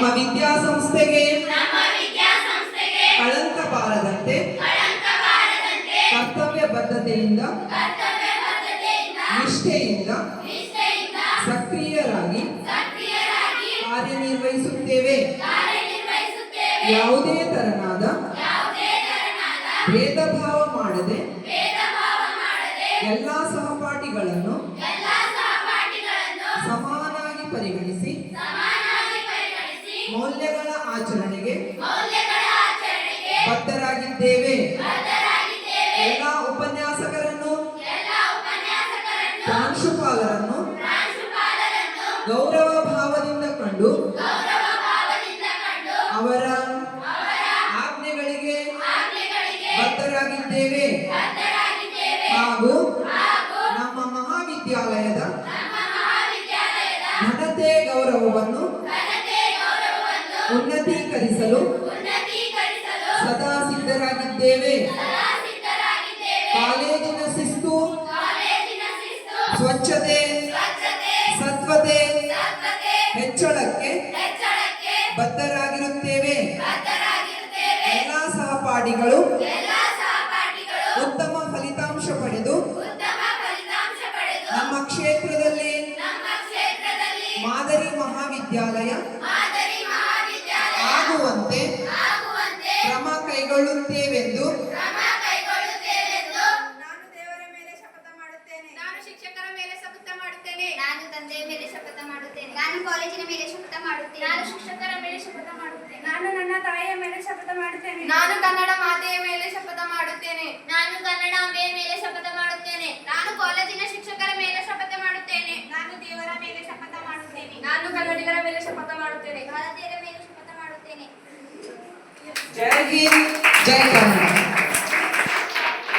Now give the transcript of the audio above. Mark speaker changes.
Speaker 1: ನಮ್ಮ ವಿದ್ಯಾಸಂಸ್ಥೆಗೆ ಕಳಂಕ ಬಾರದಂತೆ ಕರ್ತವ್ಯ ಬದ್ಧತೆಯಿಂದ ನಿಷ್ಠೆಯಿಂದ ಸಕ್ರಿಯರಾಗಿ ಕಾರ್ಯನಿರ್ವಹಿಸುತ್ತೇವೆ. ಯಾವುದೇ ತರನಾದ ಭೇದ ಭಾವ ಮಾಡದೆ ಎಲ್ಲಾ ಸಹಪಾಠಿಗಳನ್ನು ಸಮಾನಾಗಿ ಪರಿಗಣಿಸಿ ಮೌಲ್ಯಗಳ ಆಚರಣೆಗೆ ಬದ್ಧರಾಗಿದ್ದೇವೆ. ಎಲ್ಲ ಉಪನ್ಯಾಸಕರನ್ನು ಪ್ರಾಂಶುಪಾಲರನ್ನು ಗೌರವ ಭಾವದಿಂದ ಕಂಡು ಅವರ ಆಜ್ಞೆಗಳಿಗೆ ಬದ್ಧರಾಗಿದ್ದೇವೆ ಹಾಗೂ ನಮ್ಮ ಮಹಾವಿದ್ಯಾಲಯದ ಘನತೆ ಗೌರವವನ್ನು ಉನ್ನತೀಕರಿಸಲು ಸದಾ ಸಿದ್ಧರಾಗಿದ್ದೇವೆ. ಕಾಲೇಜಿನ ಶಿಸ್ತು, ಸ್ವಚ್ಛತೆ, ಸತ್ವತೆ ಹೆಚ್ಚಳಕ್ಕೆ ಬದ್ಧರಾಗಿರುತ್ತೇವೆ. ಎಲ್ಲ ಸಹಪಾಠಿಗಳು ಉತ್ತಮ ಫಲಿತಾಂಶ ಪಡೆದು ನಮ್ಮ ಕ್ಷೇತ್ರದಲ್ಲಿ ಮಾದರಿ ಮಹಾವಿದ್ಯಾಲಯ ಆಗುವಂತೆ ಕ್ರಮ ಕೈಗೊಳ್ಳುತ್ತೇವೆಂದು
Speaker 2: ನಾನು ದೇವರ ಮೇಲೆ ಶಪಥ ಮಾಡುತ್ತೇನೆ. ನಾನು ಶಿಕ್ಷಕರ ಮೇಲೆ ಶಪಥ ಮಾಡುತ್ತೇನೆ. ನಾನು ತಂದೆಯ ಮೇಲೆ ಶಪಥ ಮಾಡುತ್ತೇನೆ. ನಾನು ಕಾಲೇಜಿನ ಮೇಲೆ ಶಪಥ ಮಾಡುತ್ತೇನೆ. ನಾನು ಶಿಕ್ಷಕರ ಮೇಲೆ ಶಪಥ ಮಾಡುತ್ತೇನೆ. ನಾನು ನನ್ನ ತಾಯಿಯ ಮೇಲೆ ಶಪಥ ಮಾಡುತ್ತೇನೆ. ನಾನು ಕನ್ನಡ ಮಾತೆಯ ಮೇಲೆ ಶಪಥ ಮಾಡುತ್ತೇನೆ. ನಾನು ಕನ್ನಡಾಂಬೆಯ ಮೇಲೆ ಶಪಥ ಮಾಡುತ್ತೇನೆ. ನಾನು ಕಾಲೇಜಿನ ಶಿಕ್ಷಕರ ಮೇಲೆ ಶಪಥ ಮಾಡುತ್ತೇನೆ. ನಾನು ದೇವರ ಮೇಲೆ ಶಪಥ ಮಾಡುತ್ತೇನೆ. ನಾನು ಕನ್ನಡಿಗರ ಮೇಲೆ ಶಪಥ ಮಾಡುತ್ತೇನೆ. ಭಾರತೀಯರ ಮೇಲೆ ಶಪಥ ಮಾಡುತ್ತೇನೆ.
Speaker 1: ಜೈ ಹಿಂದ್, ಜೈ ಕನ್ನಡ.